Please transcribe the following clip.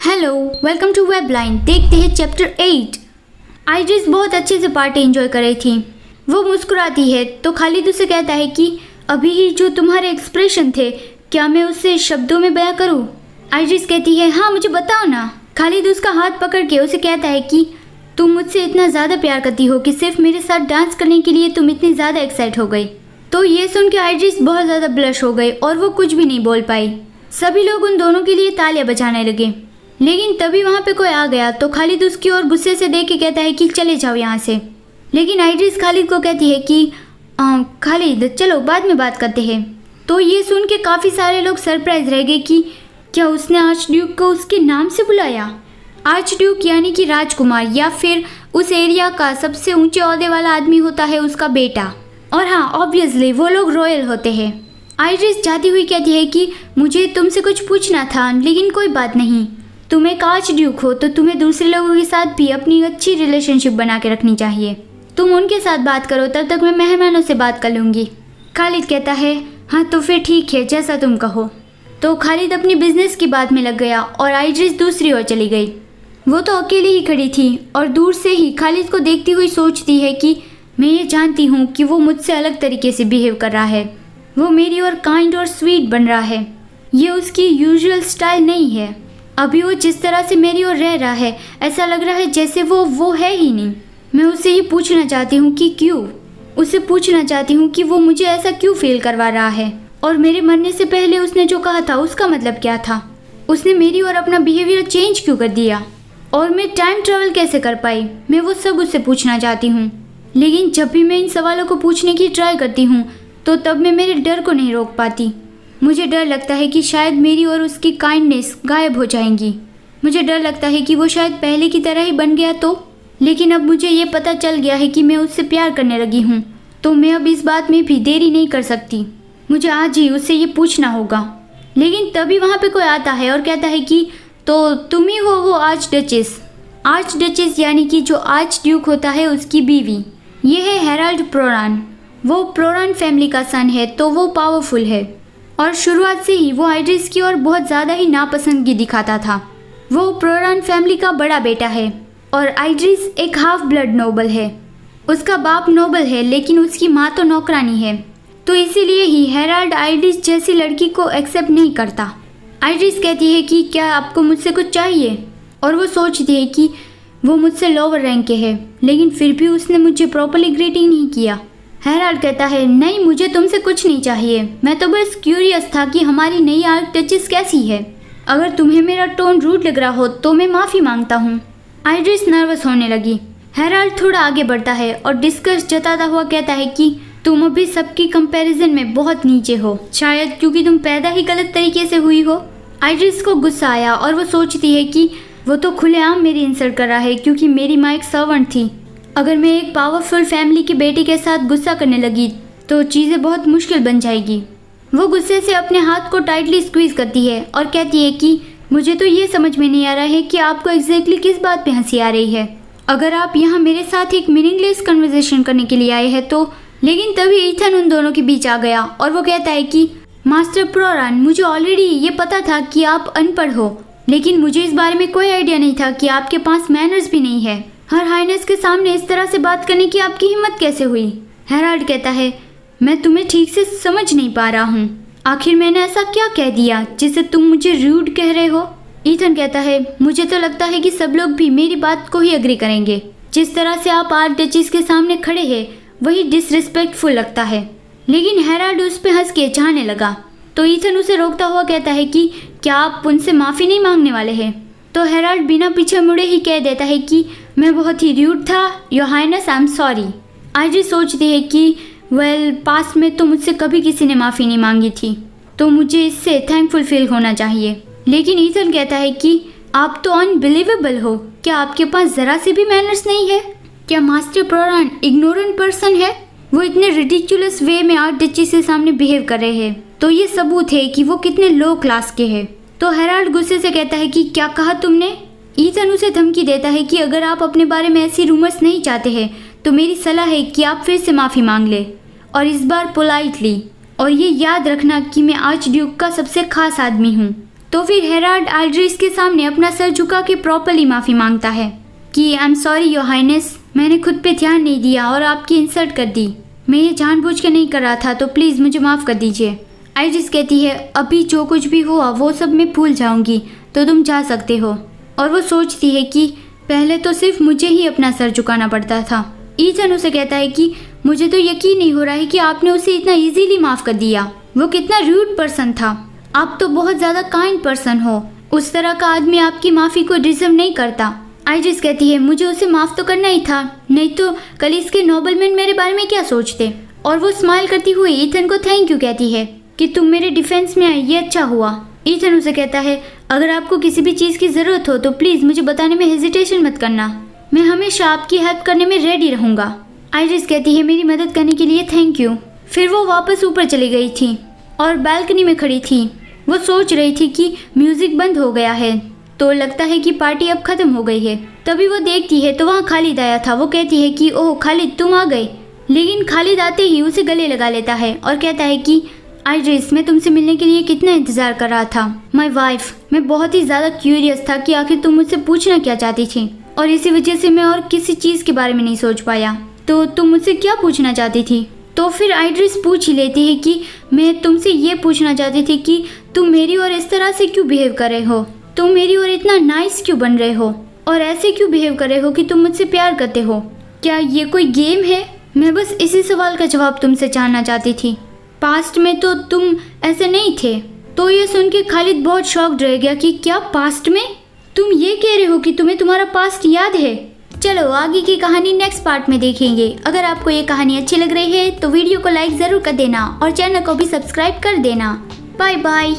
Hello, welcome to web line. देखते हैं chapter 8। Iris बहुत अच्छे से पार्टी एंजॉय कर रही थी। वो मुस्कुराती है तो खालिद उसे कहता है कि अभी ही जो तुम्हारे एक्सप्रेशन थे, क्या मैं उसे शब्दों में बयां करूं? आइरिस कहती है, हाँ मुझे बताओ ना। खालिद उसका हाथ पकड़ के उसे कहता है कि तुम मुझसे इतना ज़्यादा प्यार करती हो कि सिर्फ मेरे साथ डांस करने के लिए तुम इतनी ज़्यादा एक्साइट हो गई। तो ये सुन के आइरिस बहुत ज़्यादा ब्लश हो गई और वो कुछ भी नहीं बोल पाई। सभी लोग उन दोनों के लिए तालियां बजाने लगे, लेकिन तभी वहाँ पे कोई आ गया तो खालिद उसकी ओर गुस्से से देख के कहता है कि चले जाओ यहाँ से। लेकिन आइरिस खालिद को कहती है कि खालिद चलो बाद में बात करते हैं। तो ये सुन के काफ़ी सारे लोग सरप्राइज रह गए कि क्या उसने आर्च ड्यूक को उसके नाम से बुलाया। आर्च ड्यूक यानी कि राजकुमार या फिर उस एरिया का सबसे ऊंचे ओहदे वाला आदमी होता है उसका बेटा। और हाँ, ऑब्वियसली वो लोग रॉयल होते हैं। आइरिस जाती हुई कहती है कि मुझे तुमसे कुछ पूछना था, लेकिन कोई बात नहीं। तुम एक आर्च ड्यूक हो तो तुम्हें दूसरे लोगों के साथ भी अपनी अच्छी रिलेशनशिप बना के रखनी चाहिए। तुम उनके साथ बात करो, तब तक मैं मेहमानों से बात कर लूँगी। खालिद कहता है, हाँ तो फिर ठीक है, जैसा तुम कहो। तो खालिद अपनी बिजनेस की बात में लग गया और आइरिस दूसरी ओर चली गई। वो तो अकेली ही खड़ी थी और दूर से ही खालिद को देखती हुई सोचती है कि मैं ये जानती हूँ कि वो मुझसे अलग तरीके से बिहेव कर रहा है। वो मेरी ओर काइंड और स्वीट बन रहा है। ये उसकी यूजुअल स्टाइल नहीं है। अभी वो जिस तरह से मेरी ओर रह रहा है, ऐसा लग रहा है जैसे वो है ही नहीं। मैं उससे ये पूछना चाहती हूँ कि क्यों। उससे पूछना चाहती हूँ कि वो मुझे ऐसा क्यों फील करवा रहा है, और मेरे मरने से पहले उसने जो कहा था उसका मतलब क्या था। उसने मेरी ओर अपना बिहेवियर चेंज क्यों कर दिया, और मैं टाइम ट्रेवल कैसे कर पाई। मैं वो सब उससे पूछना चाहती हूँ। लेकिन जब भी मैं इन सवालों को पूछने की ट्राई करती हूँ तो तब मैं मेरे डर को नहीं रोक पाती। मुझे डर लगता है कि शायद मेरी और उसकी काइंडनेस गायब हो जाएंगी। मुझे डर लगता है कि वो शायद पहले की तरह ही बन गया तो। लेकिन अब मुझे ये पता चल गया है कि मैं उससे प्यार करने लगी हूँ, तो मैं अब इस बात में भी देरी नहीं कर सकती। मुझे आज ही उससे ये पूछना होगा। लेकिन तभी वहाँ पे कोई आता है और कहता है कि तो तुम ही हो वो आर्च डचेस। आर्च डचेस यानी कि जो आर्च ड्यूक होता है उसकी बीवी। ये है हेराल्ड प्रोरान। वो प्रोरान फैमिली का सन है, तो वो पावरफुल है और शुरुआत से ही वो आइरिस की ओर बहुत ज़्यादा ही नापसंदगी दिखाता था। वो प्रोरान फैमिली का बड़ा बेटा है और आइरिस एक हाफ ब्लड नोबल है। उसका बाप नोबल है लेकिन उसकी माँ तो नौकरानी है, तो इसीलिए ही हेराल्ड आइरिस जैसी लड़की को एक्सेप्ट नहीं करता। आइरिस कहती है कि क्या आपको मुझसे कुछ चाहिए, और वो सोचती है कि वो मुझसे लोअर रैंक के है, लेकिन फिर भी उसने मुझे प्रॉपर्ली ग्रीटिंग नहीं किया। हेराल्ड कहता है, नहीं मुझे तुमसे कुछ नहीं चाहिए, मैं तो बस क्यूरियस था कि हमारी नई आर्च डचेस कैसी है। अगर तुम्हें मेरा टोन रूड लग रहा हो तो मैं माफ़ी मांगता हूँ। आइरिस नर्वस होने लगी। हेराल्ड थोड़ा आगे बढ़ता है और डिस्कस जताता हुआ कहता है कि तुम अभी सबकी कंपैरिजन में बहुत नीचे हो, शायद क्योंकि तुम पैदा ही गलत तरीके से हुई हो। आइरिस को गुस्सा आया और वो सोचती है कि वो तो खुलेआम मेरी इंसल्ट कर रहा है क्योंकि मेरी माँ एक सर्वेंट थी। अगर मैं एक पावरफुल फैमिली की बेटी के साथ गुस्सा करने लगी तो चीज़ें बहुत मुश्किल बन जाएगी। वो गुस्से से अपने हाथ को टाइटली स्क्वीज करती है और कहती है कि मुझे तो ये समझ में नहीं आ रहा है कि आपको एग्जैक्टली किस बात पे हंसी आ रही है। अगर आप यहाँ मेरे साथ एक मीनिंगलेस कन्वर्सेशन करने के लिए आए हैं तो। लेकिन तभी ईथन उन दोनों के बीच आ गया और वो कहता है कि मास्टर प्रोरान, मुझे ऑलरेडी ये पता था कि आप अनपढ़ हो, लेकिन मुझे इस बारे में कोई आइडिया नहीं था कि आपके पास मैनर्स भी नहीं है। हर हाइनेस के सामने इस तरह से बात करने की आपकी हिम्मत कैसे हुई। हेराल्ड कहता है, मैं तुम्हें ठीक से समझ नहीं पा रहा हूँ। आखिर मैंने ऐसा क्या कह दिया जिसे तुम मुझे रूड कह रहे हो। ईथन कहता है, मुझे तो लगता है कि सब लोग भी मेरी बात को ही एग्री करेंगे। जिस तरह से आप आर्च डचेस के सामने खड़े हैं वही डिसरिस्पेक्टफुल लगता है। लेकिन हेराल्ड उस पर हंस के चाहने लगा, तो ईथन उसे रोकता हुआ कहता है कि क्या आप उनसे माफ़ी नहीं मांगने वाले हैं। तो हेराल्ड बिना पीछे मुड़े ही कह देता है कि मैं बहुत ही रूड था, your highness, I am sorry. Iris सोचती है कि वेल, पास्ट में तो मुझसे कभी किसी ने माफ़ी नहीं मांगी थी, तो मुझे इससे थैंकफुल फील होना चाहिए। लेकिन ईथन कहता है कि आप तो अनबिलीवेबल हो। क्या आपके पास ज़रा से भी मैनर्स नहीं है? क्या मास्टर प्रोरान इग्नोरेंट पर्सन है? वो इतने रिडिकुलस वे में आर्च डचेस के सामने बिहेव कर रहे हैं, तो ये सबूत है कि वो कितने लो क्लास के हैं। तो हेराल्ड गुस्से से कहता है कि क्या कहा तुमने? ईथन उसे धमकी देता है कि अगर आप अपने बारे में ऐसी रूमर्स नहीं चाहते हैं तो मेरी सलाह है कि आप फिर से माफ़ी मांग ले, और इस बार पोलाइटली। और ये याद रखना कि मैं आर्च ड्यूक का सबसे खास आदमी हूँ। तो फिर हेराल्ड आइड्रिस के सामने अपना सर झुका के प्रॉपरली माफ़ी मांगता है कि I am sorry your highness, मैंने खुद पे ध्यान नहीं दिया और आपकी इंसल्ट कर दी। मैं ये जानबूझ के नहीं कर रहा था, तो प्लीज़ मुझे माफ़ कर दीजिए। आइड्रिस कहती है अभी जो कुछ भी हुआ वो सब मैं भूल जाऊंगी, तो तुम जा सकते हो। और वो सोचती है कि पहले तो सिर्फ मुझे ही अपना सर झुकाना पड़ता था। ईथन उसे कहता है कि मुझे तो यकीन नहीं हो रहा है कि आपने उसे इतना इजीली माफ़ कर दिया। वो कितना रूड पर्सन था। आप तो बहुत ज़्यादा काइंड पर्सन हो। उस तरह का आदमी आपकी माफ़ी को डिजर्व नहीं करता। आइड्रिस कहती है मुझे उसे माफ़ तो करना ही था, नहीं तो कल इसके नोबलमैन मेरे बारे में क्या सोचते। और वो स्माइल करती हुई ईथन को थैंक यू कहती है कि तुम मेरे डिफेंस में आए, ये अच्छा हुआ। ईथन उसे कहता है अगर आपको किसी भी चीज़ की ज़रूरत हो तो प्लीज़ मुझे बताने में हेजिटेशन मत करना, मैं हमेशा आपकी हेल्प करने में रेडी रहूँगा। आइड्रिस कहती है मेरी मदद करने के लिए थैंक यू। फिर वो वापस ऊपर चली गई थी और बालकनी में खड़ी थी। वो सोच रही थी कि म्यूज़िक बंद हो गया है, तो लगता है कि पार्टी अब ख़त्म हो गई है। तभी वो देखती है तो वहाँ खालिद आया था। वो कहती है कि ओह खालिद तुम आ गए, लेकिन खालिद आते ही उसे गले लगा लेता है और कहता है कि आइड्रिस मैं तुमसे मिलने के लिए कितना इंतज़ार कर रहा था। माय वाइफ, मैं बहुत ही ज़्यादा क्यूरियस था कि आखिर तुम मुझसे पूछना क्या चाहती थी, और इसी वजह से मैं और किसी चीज़ के बारे में नहीं सोच पाया। तो तुम मुझसे क्या पूछना चाहती थी? तो फिर आइड्रिस पूछ ही लेती है कि मैं तुमसे ये पूछना चाहती थी कि तुम मेरी और इस तरह से क्यों बिहेव कर रहे हो, तुम मेरी और इतना नाइस क्यों बन रहे हो, और ऐसे क्यों बिहेव कर रहे हो कि तुम मुझसे प्यार करते हो। क्या ये कोई गेम है? मैं बस इसी सवाल का जवाब तुमसे जानना चाहती थी। पास्ट में तो तुम ऐसे नहीं थे। तो ये सुन के खालिद बहुत शॉक्ड रह गया कि क्या पास्ट में? तुम ये कह रहे हो कि तुम्हें तुम्हारा पास्ट याद है? चलो आगे की कहानी नेक्स्ट पार्ट में देखेंगे। अगर आपको ये कहानी अच्छी लग रही है तो वीडियो को लाइक ज़रूर कर देना और चैनल को भी सब्सक्राइब कर देना। Bye bye.